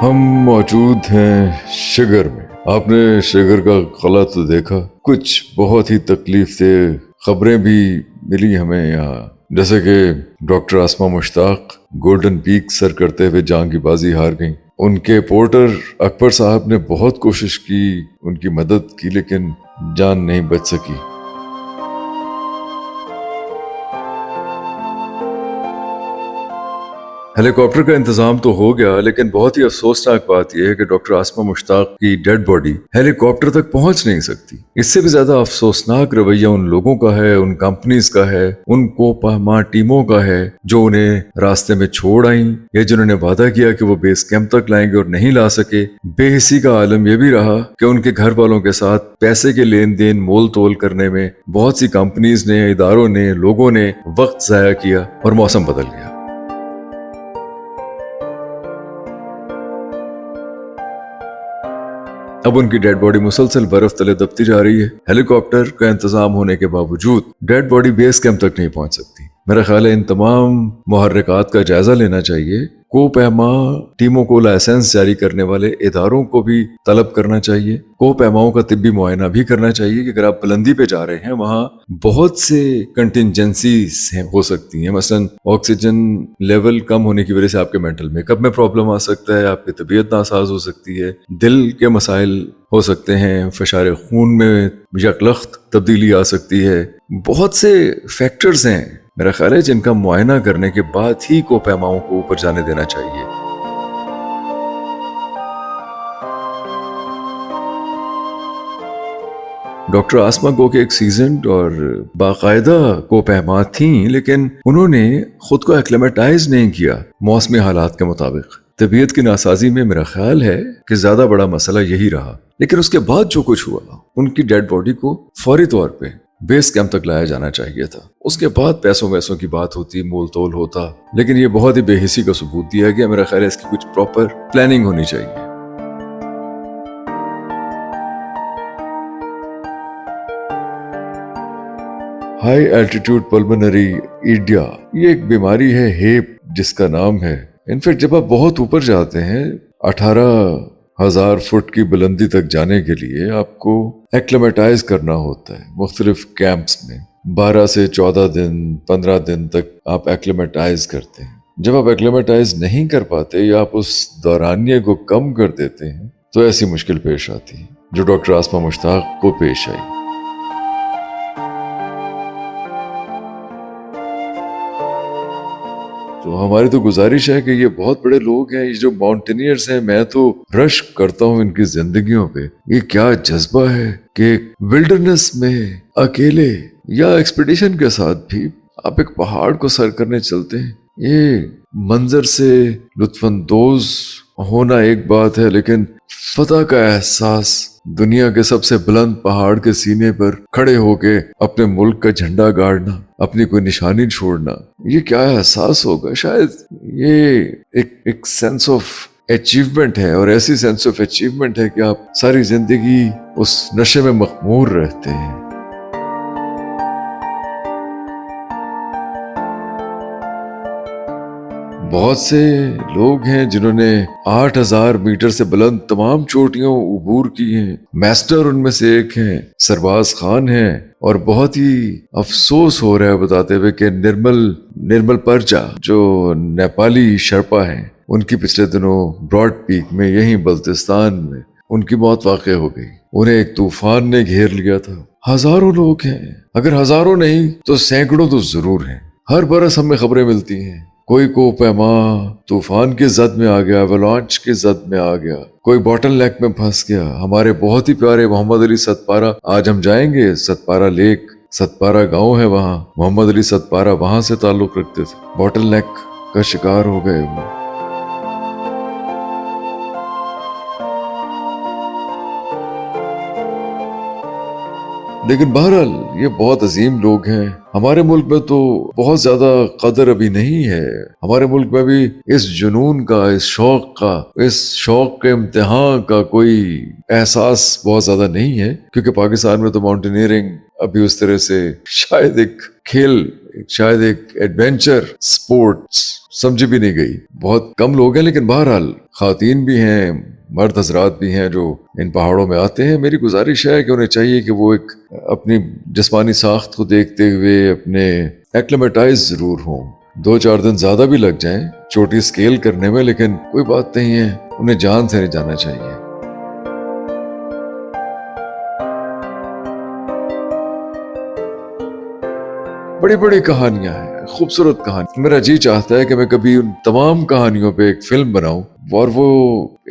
ہم موجود ہیں شگر میں. آپ نے شگر کا قلعہ تو دیکھا. کچھ بہت ہی تکلیف دہ خبریں بھی ملی ہمیں یہاں، جیسے کہ ڈاکٹر آسمہ مشتاق گولڈن پیک سر کرتے ہوئے جان کی بازی ہار گئیں. ان کے پورٹر اکبر صاحب نے بہت کوشش کی، ان کی مدد کی، لیکن جان نہیں بچ سکی. ہیلی کاپٹر کا انتظام تو ہو گیا، لیکن بہت ہی افسوسناک بات یہ ہے کہ ڈاکٹر آسمہ مشتاق کی ڈیڈ باڈی ہیلی کاپٹر تک پہنچ نہیں سکتی. اس سے بھی زیادہ افسوسناک رویہ ان لوگوں کا ہے، ان کمپنیز کا ہے، ان کو پہما ٹیموں کا ہے جو انہیں راستے میں چھوڑ آئیں یا جنہوں نے وعدہ کیا کہ وہ بیس کیمپ تک لائیں گے اور نہیں لا سکے. بے حسی کا عالم یہ بھی رہا کہ ان کے گھر والوں کے ساتھ پیسے کے لین دین مول تول کرنے میں بہت سی کمپنیز نے، اداروں نے، لوگوں نے وقت ضائع کیا اور موسم بدل گیا. اب ان کی ڈیڈ باڈی مسلسل برف تلے دبتی جا رہی ہے. ہیلی کاپٹر کا انتظام ہونے کے باوجود ڈیڈ باڈی بیس کیمپ تک نہیں پہنچ سکتی. میرا خیال ہے ان تمام محرکات کا جائزہ لینا چاہیے. کو پیما ٹیموں کو لائسنس جاری کرنے والے اداروں کو بھی طلب کرنا چاہیے. کو پیماؤں کا طبی معائنہ بھی کرنا چاہیے کہ اگر آپ بلندی پہ جا رہے ہیں وہاں بہت سے کنٹینجنسیز ہو سکتی ہیں. مثلا آکسیجن لیول کم ہونے کی وجہ سے آپ کے مینٹل میک اپ میں پرابلم آ سکتا ہے، آپ کی طبیعت ناساز ہو سکتی ہے، دل کے مسائل ہو سکتے ہیں، فشار خون میں یکلخت تبدیلی آ سکتی ہے. بہت سے فیکٹرز ہیں میرا خیال ہے جن کا معائنہ کرنے کے بعد ہی کو پیماؤں کو اوپر جانے دینا چاہیے. ڈاکٹر آسمہ گو کے ایک سیزنڈ اور باقاعدہ کو پیما تھیں، لیکن انہوں نے خود کو ایکلیمیٹائز نہیں کیا موسمی حالات کے مطابق. طبیعت کی ناسازی میں میرا خیال ہے کہ زیادہ بڑا مسئلہ یہی رہا. لیکن اس کے بعد جو کچھ ہوا، ان کی ڈیڈ باڈی کو فوری طور پہ بیس کیمپ تک لایا جانا چاہیے تھا. اس کے بعد پیسوں ویسوں کی بات ہوتی، مول تول ہوتا، لیکن یہ بہت ہی بے حسی کا ثبوت دیا گیا. میرا خیال ہے اس کی کچھ پراپر پلاننگ ہونی چاہیے. ہائی الٹیٹیوڈ پلمنری ایڈیا یہ ایک بیماری ہے، ہیپ جس کا نام ہے. انفیکٹ جب آپ بہت اوپر جاتے ہیں 18,000 فٹ کی بلندی تک جانے کے لیے آپ کو ایکلیمیٹائز کرنا ہوتا ہے مختلف کیمپس میں. 12 سے 14 دن 15 دن تک آپ ایکلیمیٹائز کرتے ہیں. جب آپ ایکلیمیٹائز نہیں کر پاتے یا آپ اس دورانیے کو کم کر دیتے ہیں تو ایسی مشکل پیش آتی ہے جو ڈاکٹر آسمہ مشتاق کو پیش آئی. تو ہماری تو گزارش ہے کہ یہ بہت بڑے لوگ ہیں، یہ جو ماؤنٹینئرز ہیں، میں تو رشک کرتا ہوں ان کی زندگیوں پہ. یہ کیا جذبہ ہے کہ ولڈرنس میں اکیلے یا ایکسپیڈیشن کے ساتھ بھی آپ ایک پہاڑ کو سر کرنے چلتے ہیں. یہ منظر سے لطف اندوز ہونا ایک بات ہے، لیکن فتح کا احساس، دنیا کے سب سے بلند پہاڑ کے سینے پر کھڑے ہو کے اپنے ملک کا جھنڈا گاڑنا، اپنی کوئی نشانی چھوڑنا، یہ کیا احساس ہوگا. شاید یہ ایک سینس آف اچیومنٹ ہے، اور ایسی سینس آف اچیومنٹ ہے کہ آپ ساری زندگی اس نشے میں مخمور رہتے ہیں. بہت سے لوگ ہیں جنہوں نے 8,000 میٹر سے بلند تمام چوٹیوں عبور کی ہیں. میسٹر ان میں سے ایک ہیں، سرباز خان ہیں. اور بہت ہی افسوس ہو رہا ہے بتاتے ہوئے کہ نرمل پرجا جو نیپالی شرپا ہیں، ان کی پچھلے دنوں براڈ پیک میں یہیں بلتستان میں ان کی موت واقع ہو گئی. انہیں ایک طوفان نے گھیر لیا تھا. ہزاروں لوگ ہیں، اگر ہزاروں نہیں تو سینکڑوں تو ضرور ہیں. ہر برس ہمیں خبریں ملتی ہیں، کوئی کو پیما طوفان کی زد میں آ گیا، ایولانچ کی زد میں آ گیا، کوئی باٹل نیک میں پھنس گیا. ہمارے بہت ہی پیارے محمد علی ستپارہ، آج ہم جائیں گے ستپارہ لیک، ستپارہ گاؤں ہے وہاں. محمد علی ستپارہ وہاں سے تعلق رکھتے تھے، باٹل نیک کا شکار ہو گئے وہ. لیکن بہرحال یہ بہت عظیم لوگ ہیں. ہمارے ملک میں تو بہت زیادہ قدر ابھی نہیں ہے. ہمارے ملک میں بھی اس جنون کا، اس شوق کے امتحان کا کوئی احساس بہت زیادہ نہیں ہے، کیونکہ پاکستان میں تو ماؤنٹینئرنگ ابھی اس طرح سے شاید ایک کھیل، شاید ایک ایڈونچر سپورٹس سمجھی بھی نہیں گئی. بہت کم لوگ ہیں لیکن بہرحال خواتین بھی ہیں، مرد حضرات بھی ہیں جو ان پہاڑوں میں آتے ہیں. میری گزارش ہے کہ انہیں چاہیے کہ وہ ایک اپنی جسمانی ساخت کو دیکھتے ہوئے اپنے ایکلیمیٹائز ضرور ہوں. 2-4 دن زیادہ بھی لگ جائیں چوٹی سکیل کرنے میں، لیکن کوئی بات نہیں ہے، انہیں جان سے نہیں جانا چاہیے. بڑی بڑی کہانیاں ہیں، خوبصورت کہانی. میرا جی چاہتا ہے کہ میں کبھی ان تمام کہانیوں پہ ایک فلم بناؤں، اور وہ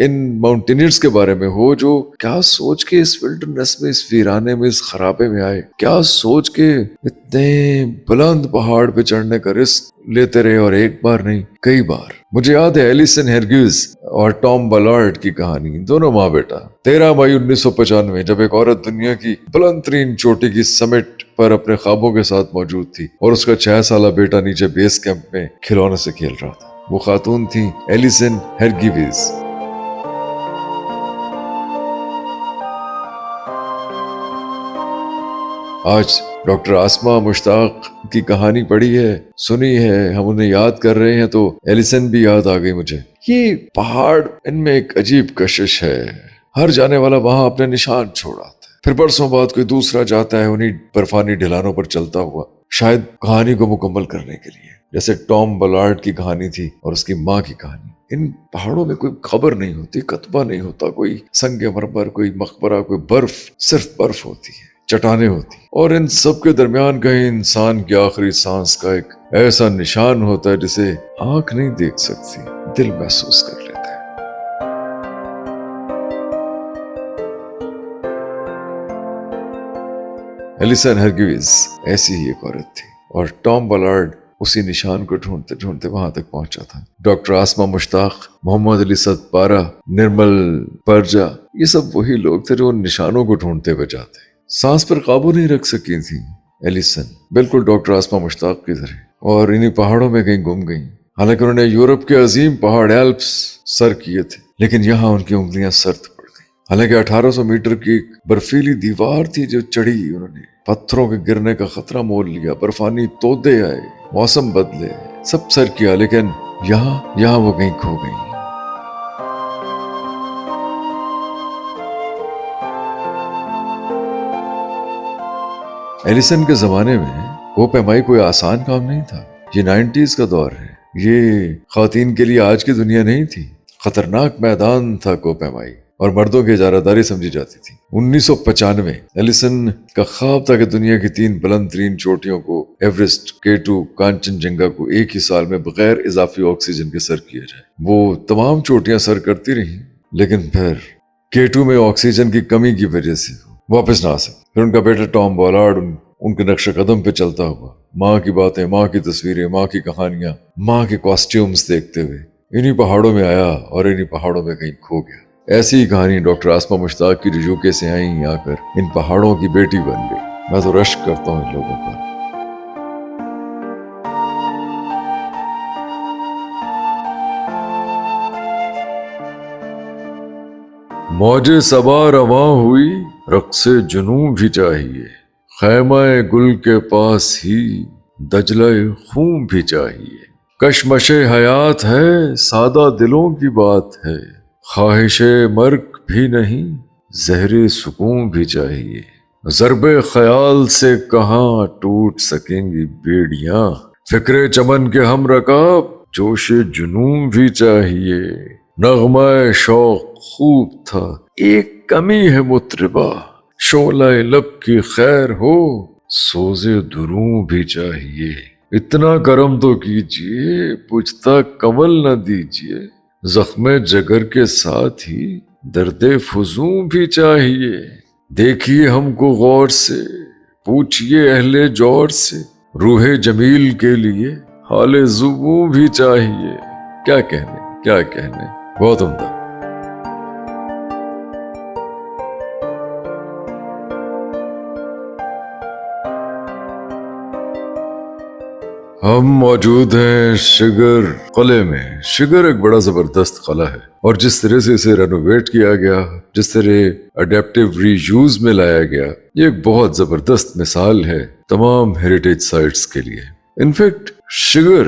ان ماؤنٹینئرز کے بارے میں ہو جو کیا سوچ کے اس ولڈرنس میں، اس ویرانے میں، اس خرابے میں آئے، کیا سوچ کے اتنے بلند پہاڑ پہ چڑھنے کا رسک لیتے رہے، اور ایک بار نہیں کئی بار. مجھے یاد ہے ایلیسن ہرگیز اور ٹام بلارڈ کی کہانی، دونوں ماں بیٹا. 13 مئی 1995 جب ایک عورت دنیا کی بلند ترین چوٹی کی سمٹ پر اپنے خوابوں کے ساتھ موجود تھی اور اس کا 6 سالہ بیٹا نیچے بیس کیمپ میں کھلونے سے کھیل رہا تھا، وہ خاتون تھی ایلیسن ہرگیز. آج ڈاکٹر آسما مشتاق کی کہانی پڑھی ہے، سنی ہے، ہم انہیں یاد کر رہے ہیں تو ایلیسن بھی یاد آ گئی مجھے. یہ پہاڑ، ان میں ایک عجیب کشش ہے. ہر جانے والا وہاں اپنے نشان چھوڑ آتا ہے، پھر برسوں بعد کوئی دوسرا جاتا ہے انہی برفانی ڈھلانوں پر چلتا ہوا، شاید کہانی کو مکمل کرنے کے لیے. جیسے ٹام بلارڈ کی کہانی تھی اور اس کی ماں کی کہانی. ان پہاڑوں میں کوئی خبر نہیں ہوتی، کتبہ نہیں ہوتا، کوئی سنگ مرمر، کوئی مقبرہ، کوئی برف، صرف برف ہوتی ہے، چٹانیں ہوتی، اور ان سب کے درمیان کہیں انسان کی آخری سانس کا ایک ایسا نشان ہوتا ہے جسے آنکھ نہیں دیکھ سکتی، دل محسوس کر لیتا ہے. ایلیسن ہرگیز ایسی ہی ایک عورت تھی، اور ٹام بلارڈ اسی نشان کو ڈھونڈتے ڈھونڈتے وہاں تک پہنچا تھا. ڈاکٹر آسما مشتاق، محمد علی ستپارہ، نرمل پرجا، یہ سب وہی لوگ تھے جو ان نشانوں کو ڈھونڈتے ہوئے جاتے. سانس پر قابو نہیں رکھ سکی تھی ایلیسن، بالکل ڈاکٹر آسما مشتاق کی طرح، اور انہی پہاڑوں میں کہیں گم گئیں. حالانکہ انہوں نے یورپ کے عظیم پہاڑ ایلپس سر کیے تھے، لیکن یہاں ان کی انگلیاں سرد پڑ گئیں. حالانکہ 1800 میٹر کی ایک برفیلی دیوار تھی جو چڑھی، انہوں نے پتھروں کے گرنے کا خطرہ مول لیا، برفانی تودے آئے، موسم بدلے، سب سر کیا، لیکن یہاں وہ کہیں کھو گئی. ایلیسن کے زمانے میں کوہ پیمائی کوئی آسان کام نہیں تھا. یہ 90s کا دور ہے، یہ خواتین کے لیے آج کی دنیا نہیں تھی. خطرناک میدان تھا کوہ پیمائی، اور مردوں کی اجارہ داری سمجھی جاتی تھی. 1995 ایلیسن کا خواب تھا کہ دنیا کی 3 بلند ترین چوٹیوں کو، ایورسٹ، K2، کانچن جنگا کو ایک ہی سال میں بغیر اضافی آکسیجن کے سر کیا جائے. وہ تمام چوٹیاں سر کرتی رہیں، لیکن پھر K2 میں آکسیجن کی کمی کی وجہ سے واپس نہ آ سکے. پھر ان کا بیٹا ٹام بولارڈ ان کے نقش قدم پہ چلتا ہوا، ماں کی باتیں، ماں کی تصویریں، ماں کی کہانیاں، ماں کے کاسٹیومز دیکھتے ہوئے انہی پہاڑوں میں آیا اور انہی پہاڑوں میں کہیں کھو گیا. ایسی ہی کہانی ڈاکٹر آسما مشتاق کی، جو UK سے آئیں، آ کر ان پہاڑوں کی بیٹی بن گئی. میں تو رشک کرتا ہوں ان لوگوں پر. موج صبا رواں ہوئی، رقص جنوں بھی چاہیے، خیمہ گل کے پاس ہی دجلہ خون بھی چاہیے. کشمش حیات ہے، سادہ دلوں کی بات ہے، خواہش مرگ بھی نہیں، زہر سکون بھی چاہیے. ضرب خیال سے کہاں ٹوٹ سکیں گی بیڑیاں، فکر چمن کے ہم رکاب، جوش جنوں بھی چاہیے. نغمہ شوق خوب تھا، ایک کمی ہے مطربہ، شعلہ لب کی خیر ہو، سوز دروں بھی چاہیے. اتنا کرم تو کیجئے، بجھتا کنول نہ دیجئے، زخم جگر کے ساتھ ہی درد فزوں بھی چاہیے. دیکھیے ہم کو غور سے، پوچھئے اہل جور سے، روح جمیل کے لیے حال زبوں بھی چاہیے. کیا کہنے، بہت عمدہ. ہم موجود ہیں شگر قلعے میں. شگر ایک بڑا زبردست قلعہ ہے، اور جس طرح سے اسے رینوویٹ کیا گیا، جس طرح اڈیپٹیو ری یوز میں لایا گیا، یہ ایک بہت زبردست مثال ہے تمام ہیریٹیج سائٹس کے لیے. انفیکٹ شگر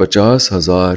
50,000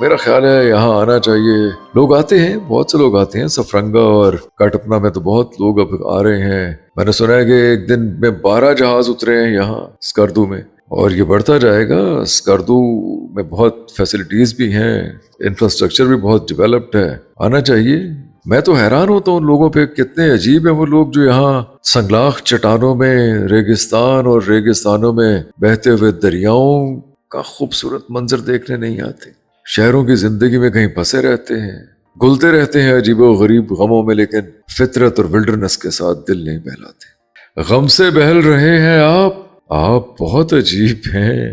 میرا خیال ہے یہاں آنا چاہیے. لوگ آتے ہیں, بہت سے لوگ آتے ہیں. سفرنگا اور کٹپنا میں تو بہت لوگ اب آ رہے ہیں. میں نے سنا ہے کہ ایک دن میں 12 جہاز اترے ہیں یہاں اسکردو میں, اور یہ بڑھتا جائے گا. اسکردو میں بہت فیسلٹیز بھی ہیں, انفراسٹرکچر بھی بہت ڈیولپڈ ہے. آنا چاہیے. میں تو حیران ہوتا ہوں لوگوں پہ, کتنے عجیب ہیں وہ لوگ جو یہاں سنگلاخ چٹانوں میں ریگستان اور ریگستانوں میں بہتے ہوئے دریاؤں کا خوبصورت منظر دیکھنے نہیں آتے. شہروں کی زندگی میں کہیں پھنسے رہتے ہیں, گلتے رہتے ہیں عجیب و غریب غموں میں, لیکن فطرت اور ولڈرنس کے ساتھ دل نہیں بہلاتے. غم سے بہل رہے ہیں آپ بہت عجیب ہیں.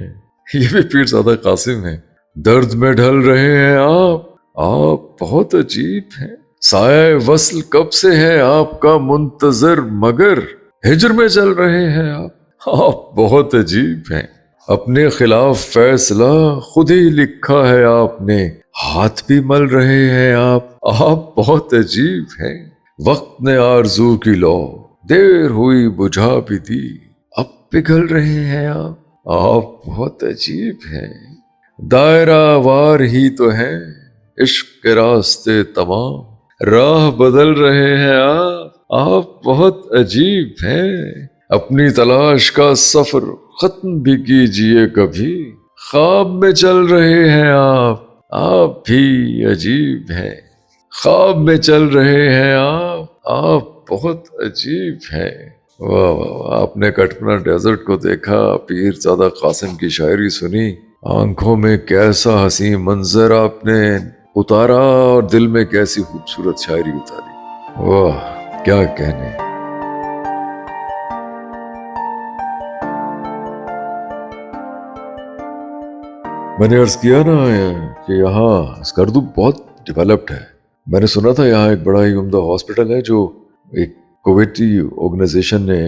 یہ بھی پیر زادہ قاسم ہیں. درد میں ڈھل رہے ہیں آپ بہت عجیب ہیں. سایہ وصل کب سے ہے آپ کا منتظر, مگر ہجر میں چل رہے ہیں آپ بہت عجیب ہیں. اپنے خلاف فیصلہ خود ہی لکھا ہے آپ نے, ہاتھ بھی مل رہے ہیں آپ بہت عجیب ہیں. وقت نے آرزو کی لو دیر ہوئی بجھا بھی دی, اب پگھل رہے ہیں آپ بہت عجیب ہیں. دائرہ وار ہی تو ہیں عشق کے راستے تمام, راہ بدل رہے ہیں آپ بہت عجیب ہیں. اپنی تلاش کا سفر ختم بھی کیجئے کبھی, خواب میں چل رہے ہیں آپ بھی عجیب ہیں. خواب میں چل رہے ہیں آپ بہت عجیب ہیں. واہ واہ واہ. آپ نے کٹپنا ڈیزرٹ کو دیکھا, پیر زادہ قاسم کی شاعری سنی, آنکھوں میں کیسا حسین منظر آپ نے اتارا اور دل میں کیسی خوبصورت شاعری اتاری. واہ کیا کہنے. میں نے عرض کیا نا کہ یہاں اسکردو بہت ڈیولپڈ ہے. میں نے سنا تھا یہاں ایک بڑا ہی عمدہ ہاسپٹل ہے جو ایک کویتی آرگنائزیشن نے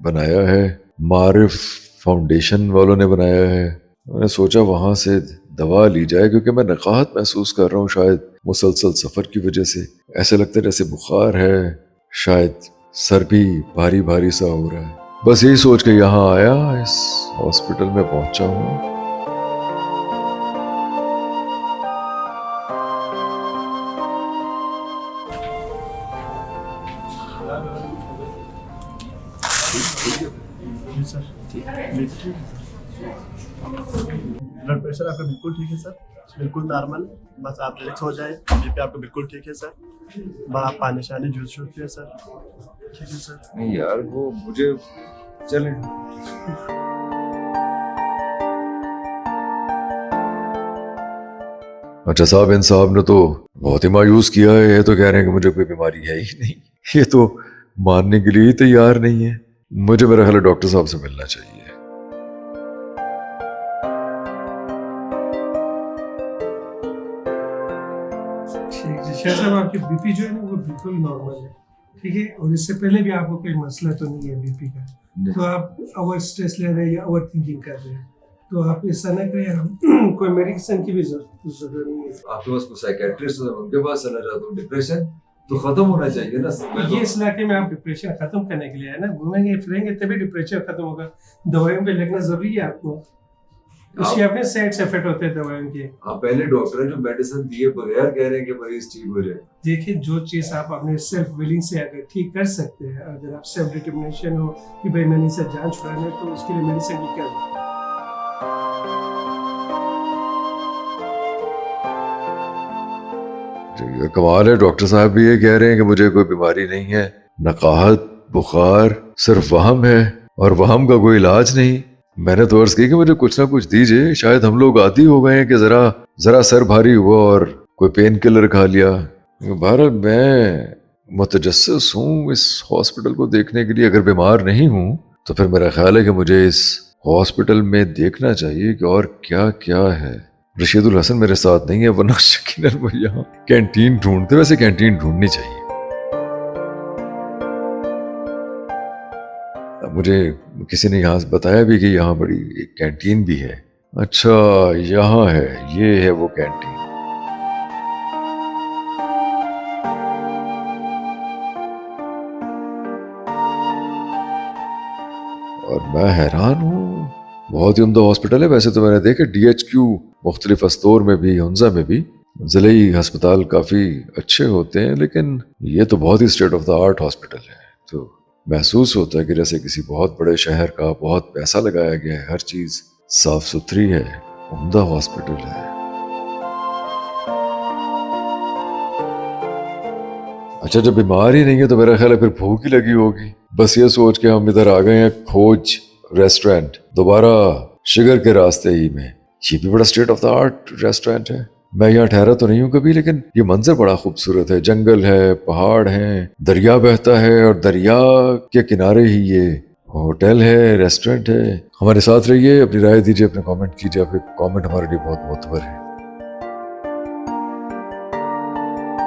بنایا ہے, معارف فاؤنڈیشن والوں نے بنایا ہے. میں نے سوچا وہاں سے دوا لی جائے, کیونکہ میں نقاہت محسوس کر رہا ہوں, شاید مسلسل سفر کی وجہ سے. ایسے لگتا ہے جیسے بخار ہے, شاید سر بھی بھاری بھاری سا ہو رہا ہے. بس یہی سوچ کے یہاں آیا, اس ہاسپٹل میں پہنچا ہوں. بلڈ پریشر آپ کا بالکل ٹھیک ہے سر, بالکل نارمل. بس آپ ریلیکس ہو جائیں, بی پی آپ کا بالکل ٹھیک ہے سر. بس آپ پانی شانی جوس شوس پیے سر. ٹھیک ہے سر. نہیں یار وہ مجھے چلیں. اچھا صاحب, ان صاحب نے تو بہت ہی مایوس کیا ہے. یہ تو کہہ رہے ہیں کہ مجھے کوئی بیماری ہے ہی نہیں. یہ تو ماننے کے لیے ہی تیار نہیں ہے. مجھے میرا خیال ہے ڈاکٹر صاحب سے ملنا چاہیے. شاہ صاحب آپ کی بی پی جو ہے نا وہ بالکل نارمل ہے, ٹھیک ہے, اور اس سے پہلے بھی آپ کو کوئی مسئلہ تو نہیں ہے بی پی کا. تو آپ اوور اسٹریس لے رہے ہیں یا اوور تھنکنگ کر رہے ہیں, تو آپ ایسا نہ کریں, کوئی میڈیسن کی بھی ضرورت نہیں ہے. آپ کے پاس کوئی سائیکیٹرسٹ ہے, ان کے پاس چلا جاتا ہوں. ڈپریشن تو ختم ہونا چاہیے نا. یہ اس علاقے میں آپ ڈپریشن ختم کرنے کے لیے ہے نا, گھومیں گے پھریں گے تبھی ڈپریشن ختم ہوگا. دوائیوں پہ لگنا ضروری ہے آپ کو, اس کے اپنے سائڈ افیکٹ ہوتے ہیں دوائیوں کے. آپ پہلے ڈاکٹر ہیں جو میڈیسن دیے بغیر کہہ رہے ہیں کہ مریض ٹھیک ہو جائے. دیکھیں جو چیز آپ اپنے سیلف ولنگ سے اگر ٹھیک کر سکتے ہیں, اگر آپ سیلف ڈٹرمنیشن ہو کہ بھائی میں نے اسے جان چھڑانا ہے, تو اس کے لیے میڈیسن کی کیا ضرورت ہے. کمال ہے, ڈاکٹر صاحب بھی یہ کہہ رہے ہیں کہ مجھے کوئی بیماری نہیں ہے, نقاہت بخار صرف وہم ہے, اور وہم کا کوئی علاج نہیں. میں نے تو عرض کی کہ مجھے کچھ نہ کچھ دیجئے, شاید ہم لوگ عادی ہو گئے ہیں کہ ذرا سر بھاری ہوا اور کوئی پین کلر کھا لیا. بہرحال میں متجسس ہوں اس ہاسپٹل کو دیکھنے کے لیے. اگر بیمار نہیں ہوں تو پھر میرا خیال ہے کہ مجھے اس ہاسپٹل میں دیکھنا چاہیے کہ اور کیا کیا ہے. رشید الحسن میرے ساتھ نہیں ہے, ورنہ یقیناً وہ یہاں کینٹین ڈھونڈتے. ویسے کینٹین ڈھونڈنی چاہیے. مجھے کسی نے یہاں بتایا بھی کہ یہاں بڑی ایک کینٹین بھی ہے. اچھا یہاں ہے, یہ ہے وہ کینٹین. اور میں حیران ہوں, بہت ہی عمدہ ہاسپٹل ہے. ویسے تو میں نے دیکھا ڈی ایچ کیو مختلف استور میں بھی، ہنزا میں بھی ضلعی ہسپتال کافی اچھے ہوتے ہیں، لیکن یہ تو بہت ہی state of the art hospital ہے. تو محسوس ہوتا ہے کہ جیسے کسی بہت بڑے شہر کا بہت پیسہ لگایا گیا ہے، ہر چیز صاف ستھری ہے، عمدہ ہاسپٹل ہے. اچھا، جب بیمار ہی نہیں ہے تو میرا خیال ہے پھر بھوک ہی لگی ہوگی. بس یہ سوچ کے ہم ادھر آ گئے ہیں کھوج ریسٹورینٹ، دوبارہ شگر کے راستے ہی میں. یہ بھی بڑا state of the art restaurant ہے. میں یہاں ٹھہرا تو نہیں ہوں کبھی، لیکن یہ منظر بڑا خوبصورت ہے. جنگل ہے، پہاڑ ہیں، دریا بہتا ہے، اور دریا کے کنارے ہی یہ ہوٹل ہے، ریسٹورینٹ ہے. ہمارے ساتھ رہیے، اپنی رائے دیجیے، اپنے کامنٹ کیجیے. آپ کے کامنٹ ہمارے لیے بہت معتبر ہے.